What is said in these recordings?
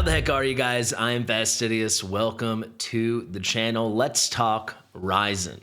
How the heck are you guys? I'm Fastidious. Welcome to the channel. Let's talk Raizan.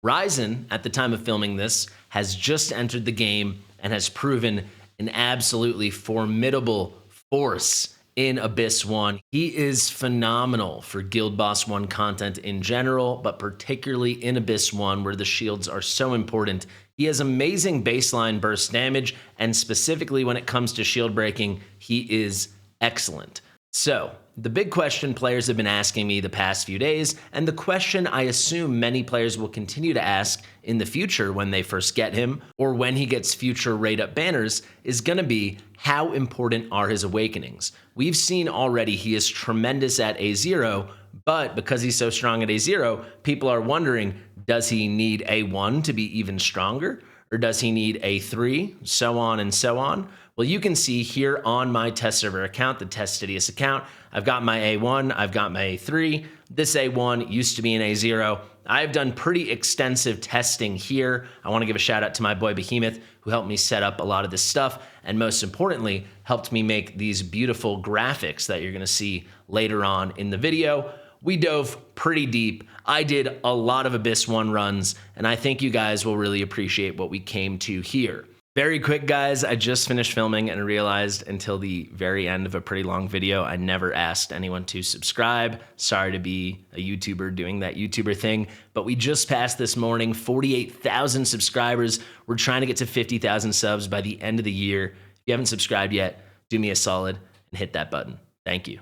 Raizan, at the time of filming this, has just entered the game and has proven an absolutely formidable force in Abyss 1. He is phenomenal for Guild Boss 1 content in general, but particularly in Abyss 1 where the shields are so important. He has amazing baseline burst damage, and specifically when it comes to shield breaking, he is excellent. So, the big question players have been asking me the past few days, and the question I assume many players will continue to ask in the future when they first get him, or when he gets future rate-up banners, is going to be how important are his awakenings? We've seen already he is tremendous at A0, but because he's so strong at A0, people are wondering, does he need A1 to be even stronger? Or does he need A3? So on and so on. Well, you can see here on my test server account, the Fastidious account, I've got my A1, I've got my A3. This A1 used to be an A0. I've done pretty extensive testing here. I want to give a shout out to my boy Behemoth, who helped me set up a lot of this stuff, and most importantly, helped me make these beautiful graphics that you're going to see later on in the video. We dove pretty deep. I did a lot of Abyss 1 runs, and I think you guys will really appreciate what we came to here. Very quick, guys, I just finished filming and realized until the very end of a pretty long video, I never asked anyone to subscribe. Sorry to be a YouTuber doing that YouTuber thing, but we just passed this morning 48,000 subscribers. We're trying to get to 50,000 subs by the end of the year. If you haven't subscribed yet, do me a solid and hit that button. Thank you.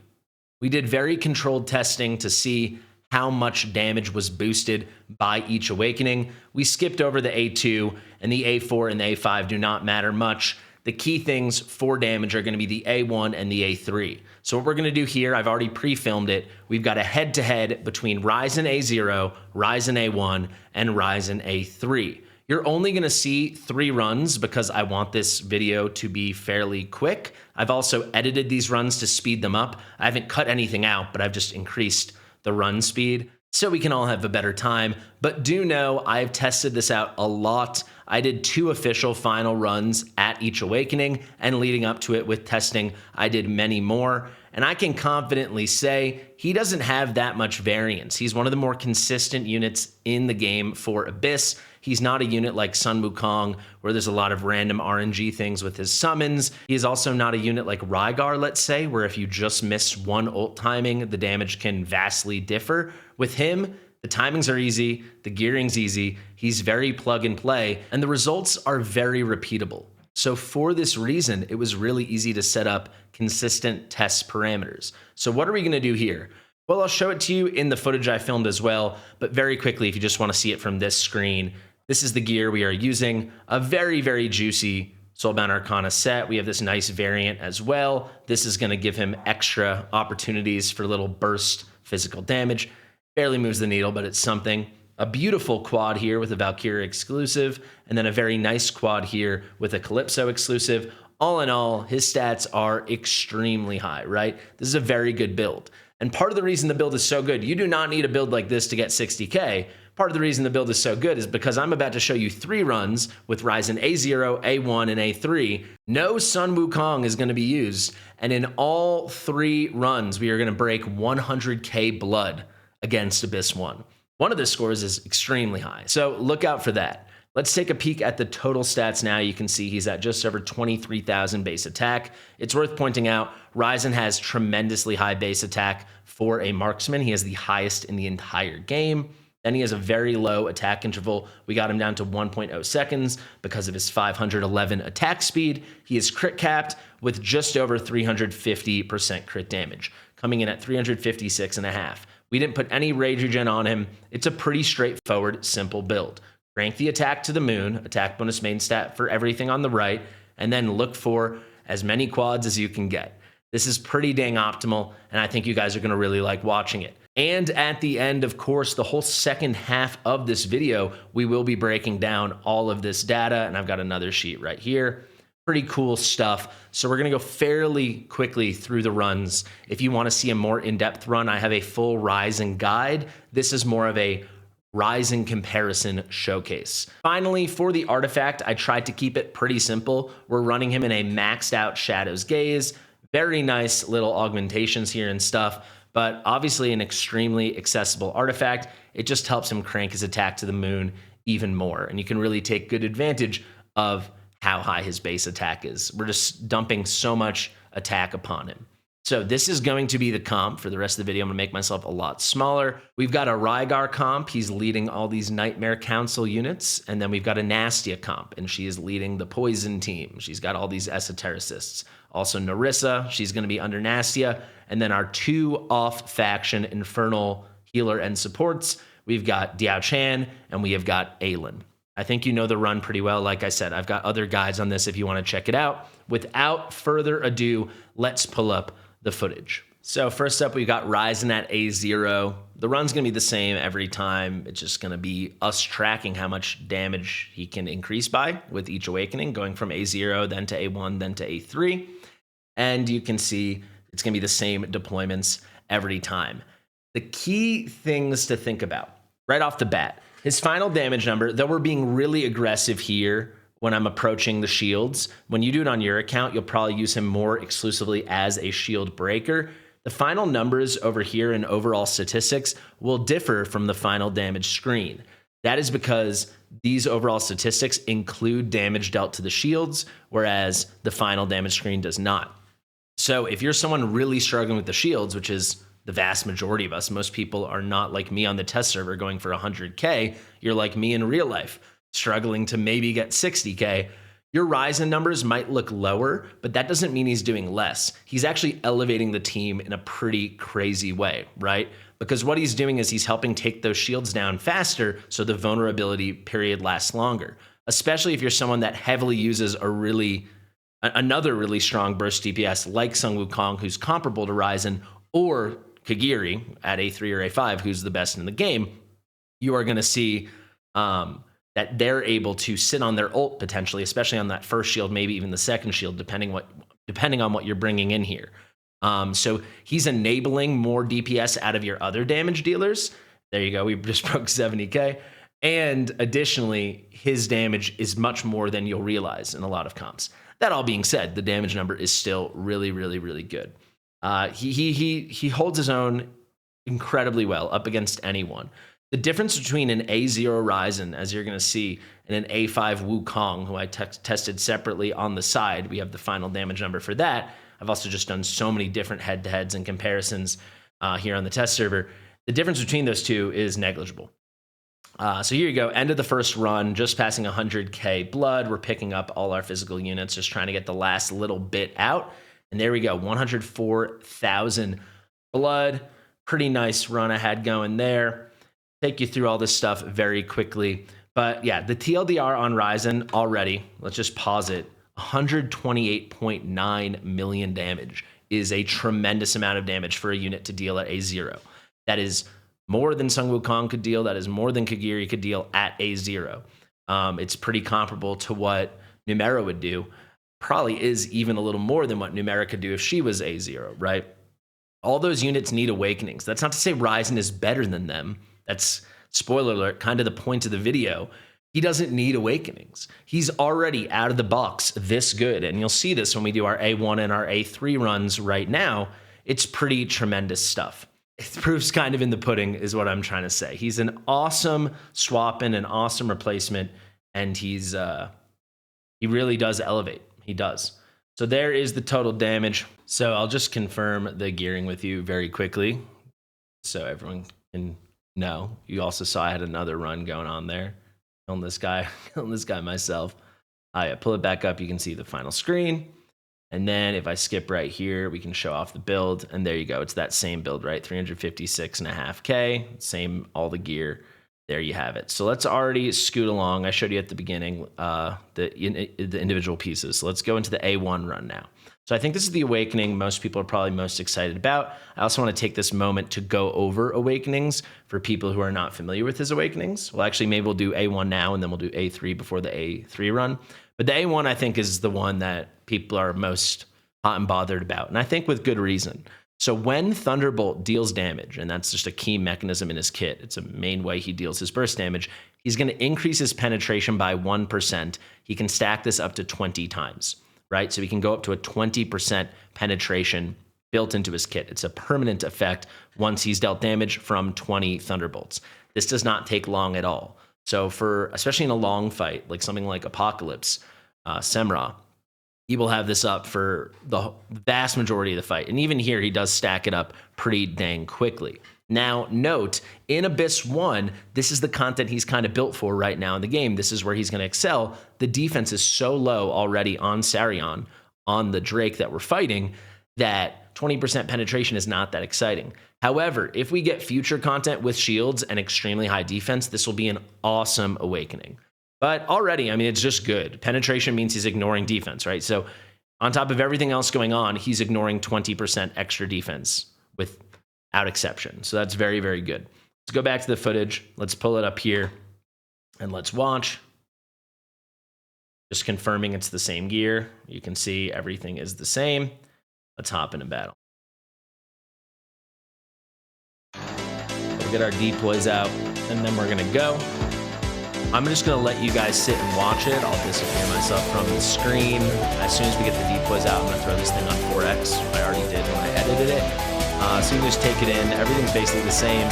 We did very controlled testing to see how much damage was boosted by each awakening. We skipped over the A2, and the A4 and the A5 do not matter much. The key things for damage are going to be the A1 and the A3. So what we're going to do here, I've already pre-filmed it. We've got a head-to-head between Raizan A0, Raizan A1, and Raizan A3. You're only going to see 3 runs because I want this video to be fairly quick. I've also edited these runs to speed them up. I haven't cut anything out, but I've just increased the run speed so we can all have a better time. But do know I've tested this out a lot. I did 2 official final runs at each awakening, and leading up to it with testing, I did many more. And I can confidently say he doesn't have that much variance. He's one of the more consistent units in the game for Abyss. He's not a unit like Sun Wukong, where there's a lot of random RNG things with his summons. He is also not a unit like Rygar, let's say, where if you just miss one ult timing, the damage can vastly differ. With him, the timings are easy, the gearing's easy, he's very plug and play, and the results are very repeatable. So for this reason, it was really easy to set up consistent test parameters. So what are we going to do here? Well, I'll show it to you in the footage I filmed as well, but very quickly, if you just want to see it from this screen, this is the gear we are using. A very, very juicy Soulbound Arcana set. We have this nice variant as well. This is going to give him extra opportunities for little burst physical damage. Barely moves the needle, but it's something. A beautiful quad here with a Valkyria exclusive, and then a very nice quad here with a Calypso exclusive. All in all, his stats are extremely high, right? This is a very good build. And part of the reason the build is so good, you do not need a build like this to get 60K. Part of the reason the build is so good is because I'm about to show you 3 runs with Raizan A0, A1, and A3. No Sun Wukong is going to be used, and in all 3 runs, we are going to break 100K blood against Abyss 1. One of the scores is extremely high, so look out for that. Let's take a peek at the total stats now. You can see he's at just over 23,000 base attack. It's worth pointing out, Raizan has tremendously high base attack for a marksman. He has the highest in the entire game. Then he has a very low attack interval. We got him down to 1.0 seconds because of his 511 attack speed. He is crit capped with just over 350% crit damage, coming in at 356.5. We didn't put any rage regen on him. It's a pretty straightforward, simple build. Rank the attack to the moon, attack bonus main stat for everything on the right, and then look for as many quads as you can get. This is pretty dang optimal, and I think you guys are going to really like watching it. And at the end, of course, the whole second half of this video, we will be breaking down all of this data, and I've got another sheet right here. Pretty cool stuff. So we're going to go fairly quickly through the runs. If you want to see a more in-depth run, I have a full Raizan guide. This is more of a Raizan comparison showcase. Finally, for the artifact, I tried to keep it pretty simple. We're running him in a maxed out Shadow's Gaze, Very nice little augmentations here and stuff, but obviously an extremely accessible artifact. It just helps him crank his attack to the moon even more. And you can really take good advantage of how high his base attack is. We're just dumping so much attack upon him. So this is going to be the comp for the rest of the video. I'm going to make myself a lot smaller. We've got a Rygar comp. He's leading all these Nightmare Council units. And then we've got a Nastia comp, and she is leading the Poison team. She's got all these esotericists. Also Narissa, she's going to be under Nastia. And then our 2 off-faction Infernal healer and supports, we've got Diao Chan, and we have got Aelin. I think you know the run pretty well. Like I said, I've got other guides on this if you want to check it out. Without further ado, let's pull up the footage. So first up, we've got Raizan at A0. The run's going to be the same every time. It's just going to be us tracking how much damage he can increase by with each awakening, going from A0, then to A1, then to A3. And you can see it's going to be the same deployments every time. The key things to think about right off the bat, his final damage number, though we're being really aggressive here when I'm approaching the shields, when you do it on your account, you'll probably use him more exclusively as a shield breaker. The final numbers over here in overall statistics will differ from the final damage screen. That is because these overall statistics include damage dealt to the shields, whereas the final damage screen does not. So if you're someone really struggling with the shields, which is the vast majority of us, most people are not like me on the test server going for 100K. You're like me in real life, struggling to maybe get 60K. Your Raizan numbers might look lower, but that doesn't mean he's doing less. He's actually elevating the team in a pretty crazy way, right? Because what he's doing is he's helping take those shields down faster so the vulnerability period lasts longer, especially if you're someone that heavily uses another really strong burst DPS like Sun Wukong, who's comparable to Raizan, or Kagiri at A3 or A5, who's the best in the game. You are going to see that they're able to sit on their ult potentially, especially on that first shield, maybe even the second shield, depending on what you're bringing in here. So he's enabling more DPS out of your other damage dealers. There you go. We just broke 70K. And additionally, his damage is much more than you'll realize in a lot of comps. That all being said, the damage number is still really, really, really good. He holds his own incredibly well up against anyone. The difference between an A0 Raizan, as you're going to see, and an A5 Wukong, who I tested separately on the side, we have the final damage number for that. I've also just done so many different head-to-heads and comparisons here on the test server. The difference between those two is negligible. So here you go, end of the first run, just passing 100K blood. We're picking up all our physical units, just trying to get the last little bit out. And there we go, 104,000 blood. Pretty nice run I had going there. Take you through all this stuff very quickly. But yeah, the TLDR on Raizan already, let's just pause it, 128.9 million damage is a tremendous amount of damage for a unit to deal at A0. That is more than Sun Wukong could deal. That is more than Kagiri could deal at A0. It's pretty comparable to what Numera would do. Probably is even a little more than what Numera could do if she was A0, right? All those units need awakenings. That's not to say Raizan is better than them. That's, spoiler alert, kind of the point of the video. He doesn't need awakenings. He's already out of the box this good. And you'll see this when we do our A1 and our A3 runs right now. It's pretty tremendous stuff. The proof's kind of in the pudding is what I'm trying to say. He's an awesome swap and an awesome replacement. And he really does elevate. He does. So there is the total damage. So I'll just confirm the gearing with you very quickly so everyone can know. You also saw I had another run going on there. Killing this guy myself. Yeah, pull it back up. You can see the final screen. And then if I skip right here, we can show off the build. And there you go. It's that same build, right? 356.5K. Same, all the gear. There you have it. So let's already scoot along. I showed you at the beginning the individual pieces. So let's go into the A1 run now. So I think this is the awakening most people are probably most excited about. I also want to take this moment to go over awakenings for people who are not familiar with his awakenings. Well, actually, maybe we'll do A1 now, and then we'll do A3 before the A3 run. But the A1, I think, is the one that people are most hot and bothered about, and I think with good reason. So when Thunderbolt deals damage, and that's just a key mechanism in his kit, it's a main way he deals his burst damage, he's going to increase his penetration by 1%. He can stack this up to 20 times. right? So he can go up to a 20% penetration built into his kit. It's a permanent effect once he's dealt damage from 20 Thunderbolts. This does not take long at all. So for, especially in a long fight, like something like Apocalypse, Semra, he will have this up for the vast majority of the fight. And even here, he does stack it up pretty dang quickly. Now, note, in Abyss 1, this is the content he's kind of built for right now in the game. This is where he's going to excel. The defense is so low already on Sarion, on the Drake that we're fighting, that 20% penetration is not that exciting. However, if we get future content with shields and extremely high defense, this will be an awesome awakening. But already, I mean, it's just good. Penetration means he's ignoring defense, right? So on top of everything else going on, he's ignoring 20% extra defense without exception. So that's very, very good. Let's go back to the footage. Let's pull it up here and let's watch. Just confirming it's the same gear. You can see everything is the same. Let's hop into battle. We'll get our deploys out and then we're gonna go. I'm just gonna let you guys sit and watch it. I'll disappear myself from the screen. As soon as we get the depoys out, I'm gonna throw this thing on 4X. I already did when I edited it. So you can just take it in. Everything's basically the same.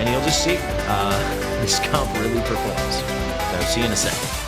And you'll just see this comp really performs. So see you in a second.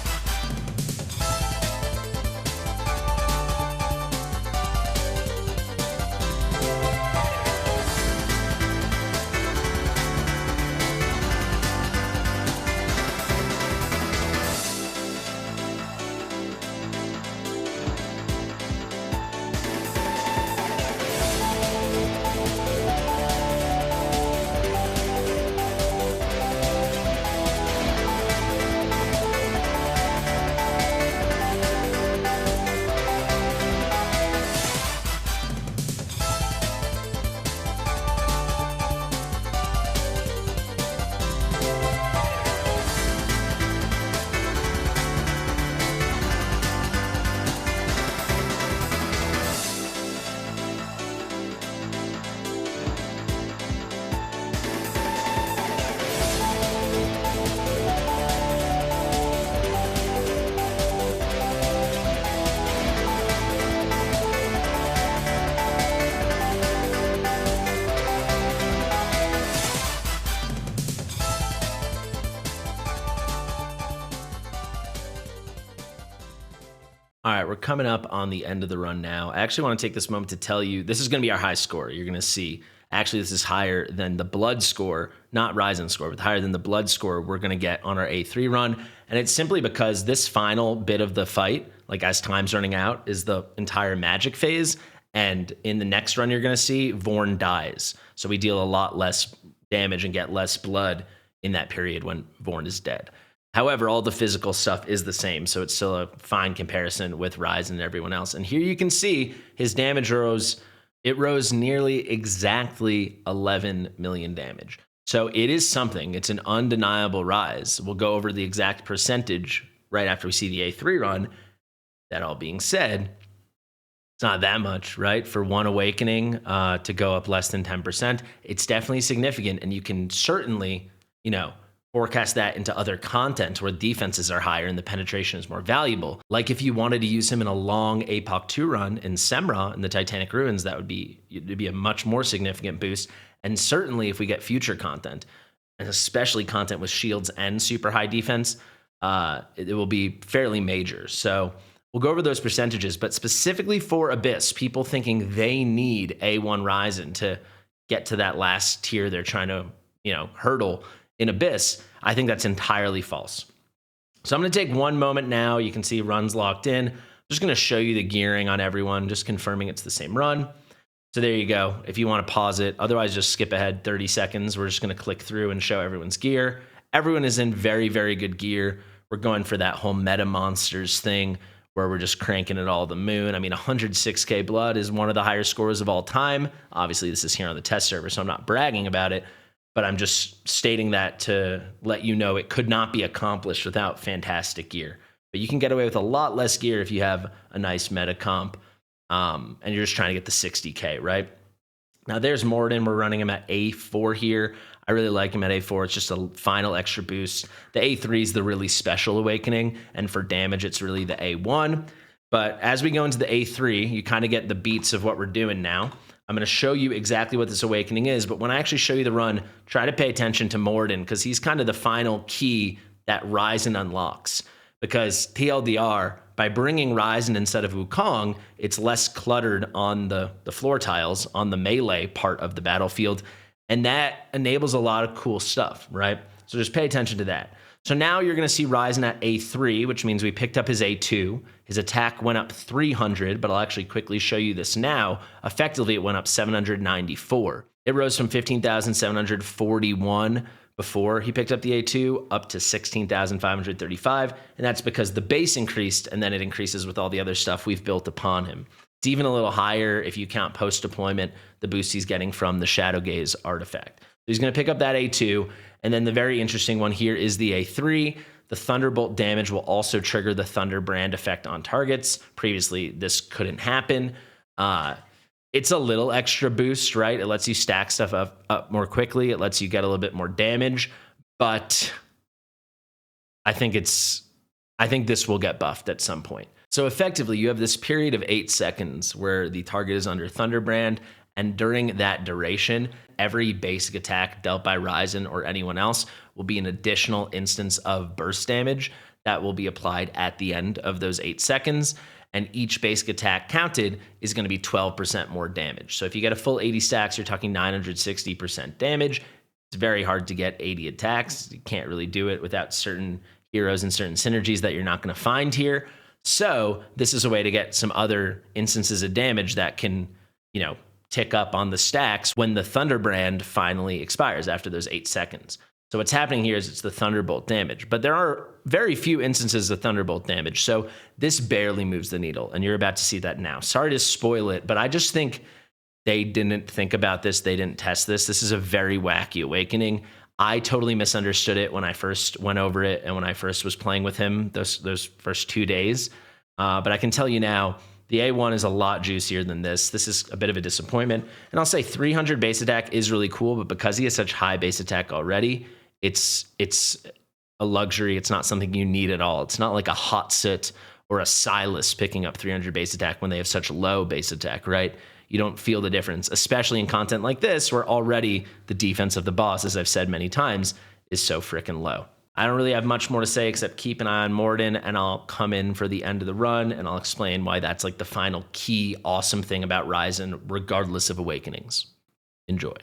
All right, we're coming up on the end of the run now. I actually want to take this moment to tell you, this is going to be our high score. You're going to see, actually, this is higher than the blood score, not Raizan score, but higher than the blood score we're going to get on our A3 run. And it's simply because this final bit of the fight, like as time's running out, is the entire magic phase. And in the next run you're going to see, Vorn dies. So we deal a lot less damage and get less blood in that period when Vorn is dead. However, all the physical stuff is the same, so it's still a fine comparison with Raizan and everyone else. And here you can see his damage rose. It rose nearly exactly 11 million damage. So it is something. It's an undeniable rise. We'll go over the exact percentage right after we see the A3 run. That all being said, it's not that much, right? For one awakening to go up less than 10%, it's definitely significant, and you can certainly, forecast that into other content where defenses are higher and the penetration is more valuable. Like if you wanted to use him in a long APOC 2 run in Semra in the Titanic Ruins, it'd be a much more significant boost. And certainly if we get future content, and especially content with shields and super high defense, it will be fairly major. So we'll go over those percentages, but specifically for Abyss, people thinking they need A1 Raizan to get to that last tier they're trying to, hurdle in Abyss, I think that's entirely false. So I'm going to take one moment now. You can see runs locked in. I'm just going to show you the gearing on everyone, just confirming it's the same run. So there you go. If you want to pause it, otherwise just skip ahead 30 seconds. We're just going to click through and show everyone's gear. Everyone is in very, very good gear. We're going for that whole meta monsters thing where we're just cranking it all the moon. I mean, 106k blood is one of the higher scores of all time. Obviously, this is here on the test server, so I'm not bragging about it. But I'm just stating that to let you know it could not be accomplished without fantastic gear. But you can get away with a lot less gear if you have a nice meta comp and you're just trying to get the 60k, right? Now there's Morden. We're running him at A4 here. I really like him at A4. It's just a final extra boost. The A3 is the really special awakening, and for damage, it's really the A1. But as we go into the A3, you kind of get the beats of what we're doing now. I'm going to show you exactly what this awakening is, but when I actually show you the run, try to pay attention to Morden, because he's kind of the final key that Raizan unlocks. Because TLDR, by bringing Raizan instead of Wukong, it's less cluttered on the floor tiles, on the melee part of the battlefield, and that enables a lot of cool stuff, right? So just pay attention to that. So now you're going to see Raizan at A3, which means we picked up his A2. His attack went up 300, but I'll actually quickly show you this now. Effectively, it went up 794. It rose from 15,741 before he picked up the A2 up to 16,535, and that's because the base increased, and then it increases with all the other stuff we've built upon him. It's even a little higher if you count post-deployment, the boost he's getting from the Shadow Gaze artifact. So he's going to pick up that A2, and then the very interesting one here is the A3. The Thunderbolt damage will also trigger the Thunder Brand effect on targets. Previously, this couldn't happen. It's a little extra boost, right? It lets you stack stuff up more quickly. It lets you get a little bit more damage, but I think this will get buffed at some point. So effectively, you have this period of 8 seconds where the target is under Thunderbrand, and during that duration, every basic attack dealt by Raizan or anyone else will be an additional instance of burst damage that will be applied at the end of those 8 seconds. And each basic attack counted is going to be 12% more damage. So if you get a full 80 stacks, you're talking 960% damage. It's very hard to get 80 attacks. You can't really do it without certain heroes and certain synergies that you're not going to find here. So this is a way to get some other instances of damage that can, tick up on the stacks when the Thunderbrand finally expires after those 8 seconds. So what's happening here is it's the Thunderbolt damage, but there are very few instances of Thunderbolt damage, so this barely moves the needle, and you're about to see that now. Sorry to spoil it, but I just think they didn't think about this. They didn't test this. This is a very wacky awakening. I totally misunderstood it when I first went over it and when I first was playing with him those first 2 days. But I can tell you now, the A1 is a lot juicier than this. This is a bit of a disappointment. And I'll say 300 base attack is really cool, but because he has such high base attack already, it's a luxury. It's not something you need at all. It's not like a Hot Soot or a Silas picking up 300 base attack when they have such low base attack, right? You don't feel the difference, especially in content like this, where already the defense of the boss, as I've said many times, is so freaking low. I don't really have much more to say except keep an eye on Morden, and I'll come in for the end of the run, and I'll explain why that's like the final key awesome thing about Raizan, regardless of awakenings. Enjoy.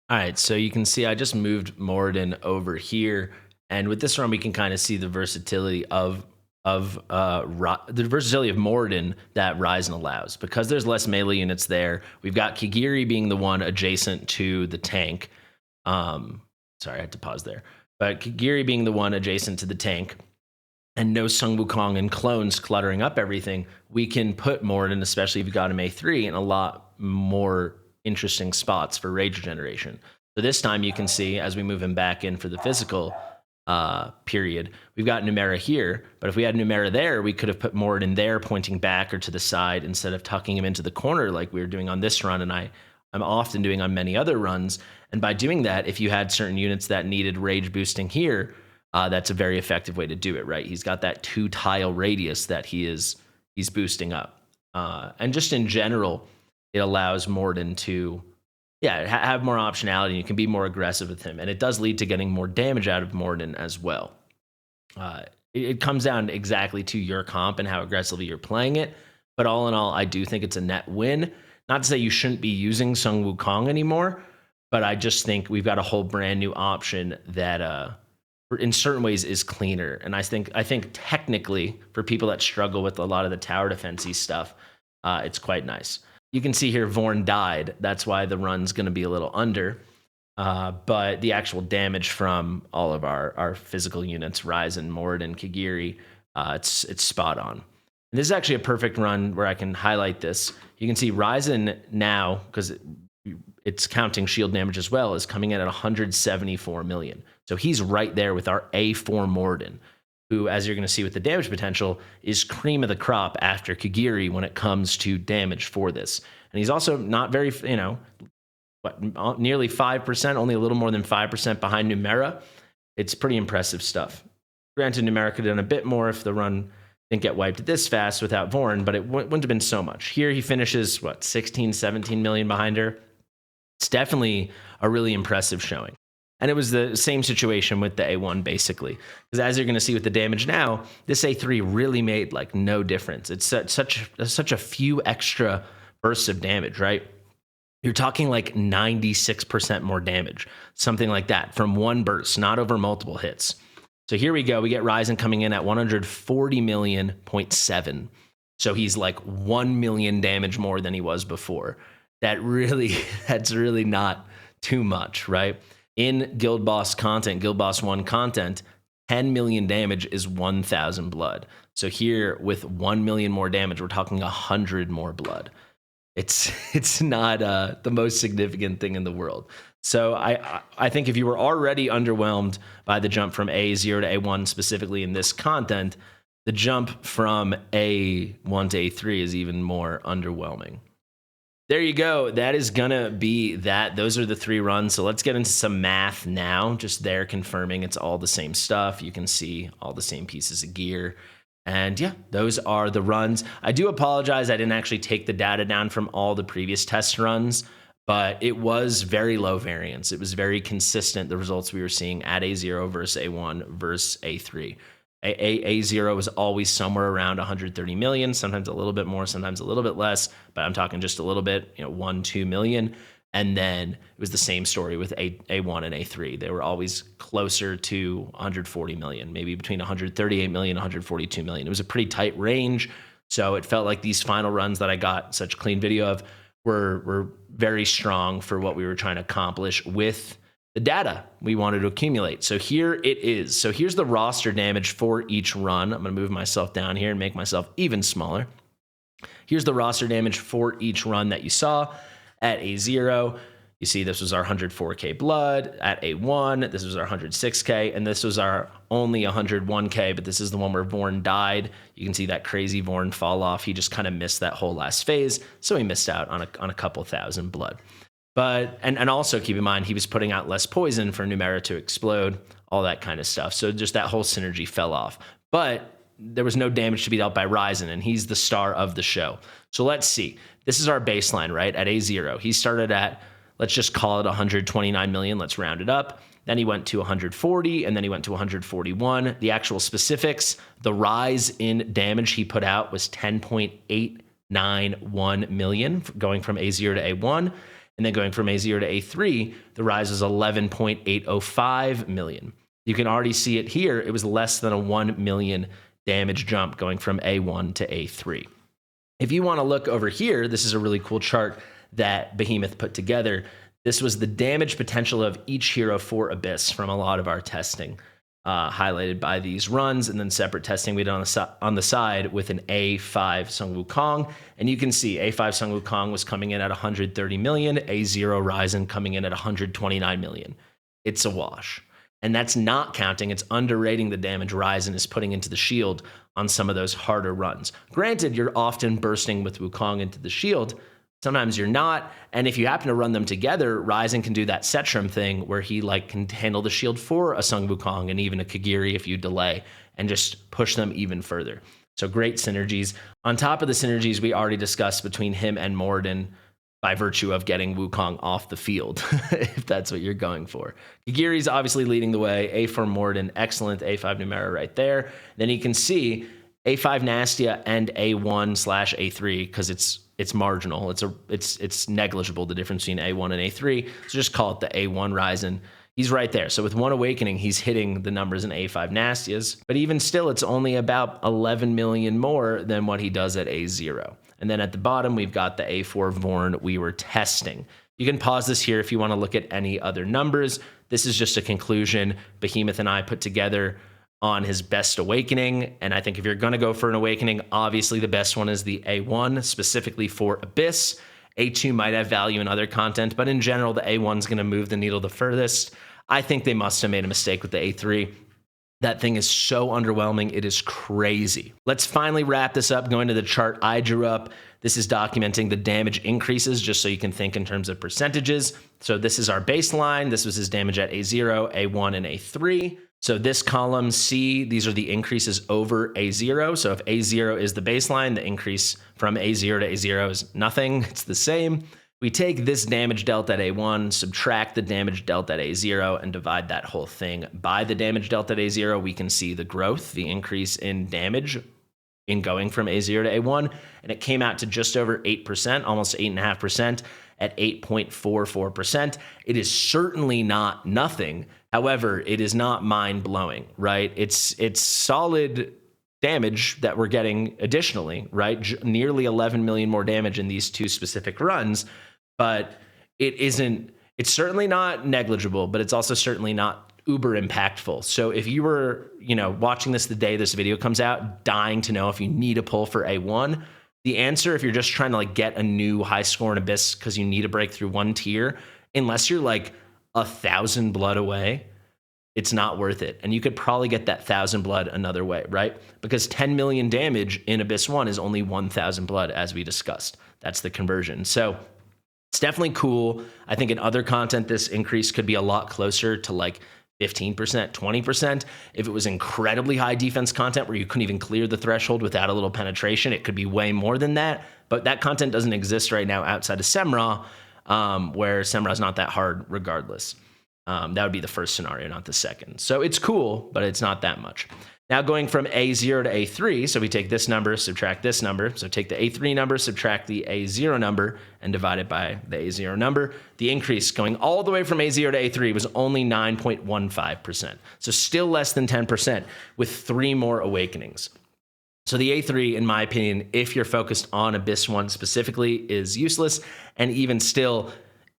All right, so you can see I just moved Morden over here, and with this run, we can kind of see the versatility the versatility of Morden that Raizan allows. Because there's less melee units there, we've got Kigiri being the one adjacent to the tank. Sorry, I had to pause there. But Kigiri being the one adjacent to the tank, and no Sun Wukong and clones cluttering up everything, we can put Morden, especially if you've got him A3, in a lot more interesting spots for rage regeneration. So this time you can see, as we move him back in for the physical period, we've got Numera here, but if we had Numera there, we could have put Morden there pointing back or to the side instead of tucking him into the corner like we were doing on this run, and I'm often doing on many other runs. And by doing that, if you had certain units that needed rage boosting here, that's a very effective way to do it, right? He's got that 2-tile radius that he's boosting up. And just in general, it allows Morden to, have more optionality. You can be more aggressive with him. And it does lead to getting more damage out of Morden as well. It comes down exactly to your comp and how aggressively you're playing it. But all in all, I do think it's a net win. Not to say you shouldn't be using Sun Wukong anymore, but I just think we've got a whole brand new option that in certain ways is cleaner. And I think technically for people that struggle with a lot of the tower defensey stuff, it's quite nice. You can see here Vorn died. That's why the run's going to be a little under. But the actual damage from all of our physical units, Raizan, Morden, Kigiri, it's spot on. And this is actually a perfect run where I can highlight this. You can see Raizan now, because it's counting shield damage as well, is coming in at 174 million. So he's right there with our A4 Morden, who, as you're going to see with the damage potential, is cream of the crop after Kigiri when it comes to damage for this. And he's also not very, nearly 5%, only a little more than 5% behind Numera. It's pretty impressive stuff. Granted, Numera could have done a bit more if the run didn't get wiped this fast without Vorn, but it wouldn't have been so much. Here he finishes, 16, 17 million behind her. It's definitely a really impressive showing. And it was the same situation with the A1, basically. Because as you're going to see with the damage now, this A3 really made no difference. It's such a few extra bursts of damage, right? You're talking 96% more damage, something like that, from one burst, not over multiple hits. So here we go. We get Raizan coming in at 140 million, 0.7. So he's 1 million damage more than he was before. That's really not too much, right? In Guild Boss content, Guild Boss 1 content, 10 million damage is 1,000 blood. So here, with 1 million more damage, we're talking 100 more blood. It's not the most significant thing in the world. So I think if you were already underwhelmed by the jump from A0 to A1, specifically in this content, the jump from A1 to A3 is even more underwhelming. There you go. That is going to be that. Those are the 3 runs. So let's get into some math now. Just there confirming it's all the same stuff. You can see all the same pieces of gear. And yeah, those are the runs. I do apologize. I didn't actually take the data down from all the previous test runs, but it was very low variance. It was very consistent, the results we were seeing at A0 versus A1 versus A3. A0 was always somewhere around 130 million, sometimes a little bit more, sometimes a little bit less, but I'm talking just a little bit, 1-2 million. And then it was the same story with A1 and A3. They were always closer to 140 million, maybe between 138 million and 142 million. It was a pretty tight range. So it felt like these final runs that I got such clean video of were very strong for what we were trying to accomplish with the data we wanted to accumulate. So here it is. So here's the roster damage for each run. I'm going to move myself down here and make myself even smaller. Here's the roster damage for each run that you saw. At A0, you see this was our 104k blood. At A1, this was our 106k, and this was our only 101k, but this is the one where Vorn died. You can see that crazy Vorn fall off. He just kind of missed that whole last phase, so he missed out on a couple thousand blood. But and also keep in mind, he was putting out less poison for Numera to explode, all that kind of stuff. So just that whole synergy fell off. But there was no damage to be dealt by Raizan, and he's the star of the show. So let's see. This is our baseline, right? At A0, he started at, let's just call it 129 million. Let's round it up. Then he went to 140, and then he went to 141. The actual specifics, the rise in damage he put out was 10.891 million, going from A0 to A1. And then going from A0 to A3, the rise was 11.805 million. You can already see it here. It was less than a 1 million damage jump going from A1 to A3. If you want to look over here, this is a really cool chart that Behemoth put together. This was the damage potential of each hero for Abyss from a lot of our testing, highlighted by these runs, and then separate testing we did on the side with an A5 Sun Wukong. And you can see A5 Sun Wukong was coming in at 130 million, A0 Raizan coming in at 129 million. It's a wash. And that's not counting, it's underrating the damage Raizan is putting into the shield on some of those harder runs. Granted, you're often bursting with Wukong into the shield. Sometimes you're not. And if you happen to run them together, Raizan can do that Setram thing where he can handle the shield for a Sung Wukong and even a Kagiri if you delay and just push them even further. So great synergies. On top of the synergies we already discussed between him and Morden, by virtue of getting Wukong off the field, if that's what you're going for. Kagiri's obviously leading the way. A4 Morden, excellent A5 Numera right there. Then you can see A5 Nastia and A1/A3 because it's marginal. It's negligible, the difference between A1 and A3. So just call it the A1 Raizan. He's right there. So with one awakening, he's hitting the numbers in A5 Nastias. But even still, it's only about 11 million more than what he does at A0. And then at the bottom, we've got the A4 Vorn we were testing. You can pause this here if you want to look at any other numbers. This is just a conclusion Behemoth and I put together on his best awakening. And I think if you're going to go for an awakening, obviously the best one is the A1, specifically for Abyss. A2 might have value in other content, but in general, the A1 is going to move the needle the furthest. I think they must have made a mistake with the A3. That thing is so underwhelming. It is crazy. Let's finally wrap this up going to the chart I drew up. This is documenting the damage increases just so you can think in terms of percentages. So this is our baseline. This was his damage at A0, A1, and A3. So this column C, these are the increases over A0. So if A0 is the baseline, the increase from A0 to A0 is nothing. It's the same. We take this damage delta at A1, subtract the damage delta at A0, and divide that whole thing by the damage delta at A0. We can see the growth, the increase in damage in going from A0 to A1, and it came out to just over 8%, almost 8.5% at 8.44%. It is certainly not nothing. However, it is not mind-blowing, right? It's solid damage that we're getting additionally, right? Nearly 11 million more damage in these two specific runs, but it's certainly not negligible, but it's also certainly not uber impactful. So if you were, watching this the day this video comes out, dying to know if you need a pull for A1, the answer, if you're just trying to get a new high score in Abyss because you need to break through one tier, unless you're 1,000 blood away, it's not worth it. And you could probably get that 1,000 blood another way, right? Because 10 million damage in Abyss 1 is only 1,000 blood, as we discussed. That's the conversion. So it's definitely cool. I think in other content, this increase could be a lot closer to 15%, 20%. If it was incredibly high defense content where you couldn't even clear the threshold without a little penetration, it could be way more than that. But that content doesn't exist right now outside of Semra, where Semra is not that hard regardless. That would be the first scenario, not the second. So it's cool, but it's not that much. Now going from A0 to A3, so we take this number, subtract this number. So take the A3 number, subtract the A0 number, and divide it by the A0 number. The increase going all the way from A0 to A3 was only 9.15%. So still less than 10% with 3 more awakenings. So the A3, in my opinion, if you're focused on Abyss 1 specifically, is useless. And even still,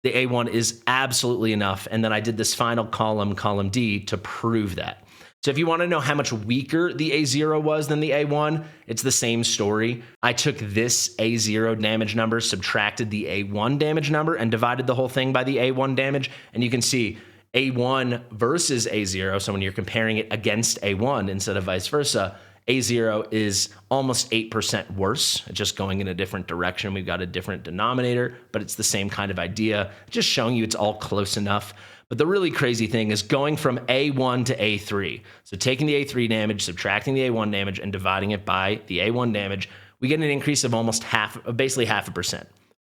the A1 is absolutely enough. And then I did this final column, column D, to prove that. So if you want to know how much weaker the A0 was than the A1, it's the same story. I took this A0 damage number, subtracted the A1 damage number, and divided the whole thing by the A1 damage. And you can see A1 versus A0. So when you're comparing it against A1 instead of vice versa, A0 is almost 8% worse, just going in a different direction. We've got a different denominator, but it's the same kind of idea, just showing you it's all close enough. But the really crazy thing is going from A1 to A3. So taking the A3 damage, subtracting the A1 damage, and dividing it by the A1 damage, we get an increase of almost basically 0.5%,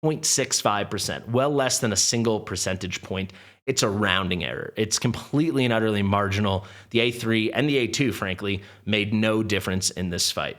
0.65%, well less than a single percentage point. It's a rounding error. It's completely and utterly marginal. The A3 and the A2, frankly, made no difference in this fight.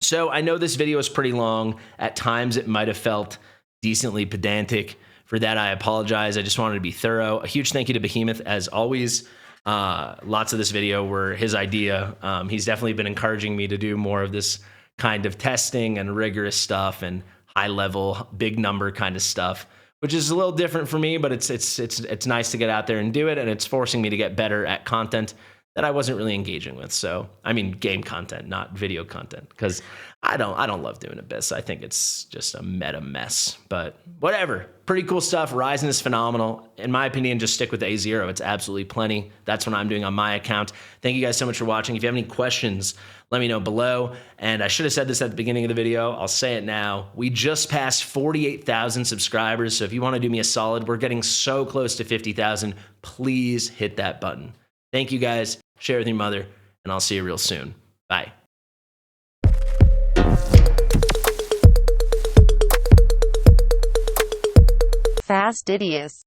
So I know this video is pretty long. At times, it might have felt decently pedantic. For that, I apologize. I just wanted to be thorough. A huge thank you to Behemoth, as always. Lots of this video were his idea. He's definitely been encouraging me to do more of this kind of testing and rigorous stuff and high level, big number kind of stuff, which is a little different for me, but it's nice to get out there and do it, and it's forcing me to get better at content that I wasn't really engaging with. So, I mean, game content, not video content, because I don't love doing Abyss. I think it's just a meta mess, but whatever. Pretty cool stuff. Raizan is phenomenal. In my opinion, just stick with A0. It's absolutely plenty. That's what I'm doing on my account. Thank you guys so much for watching. If you have any questions, let me know below. And I should have said this at the beginning of the video. I'll say it now. We just passed 48,000 subscribers. So if you want to do me a solid, we're getting so close to 50,000. Please hit that button. Thank you guys. Share with your mother, and I'll see you real soon. Bye. Fastidious.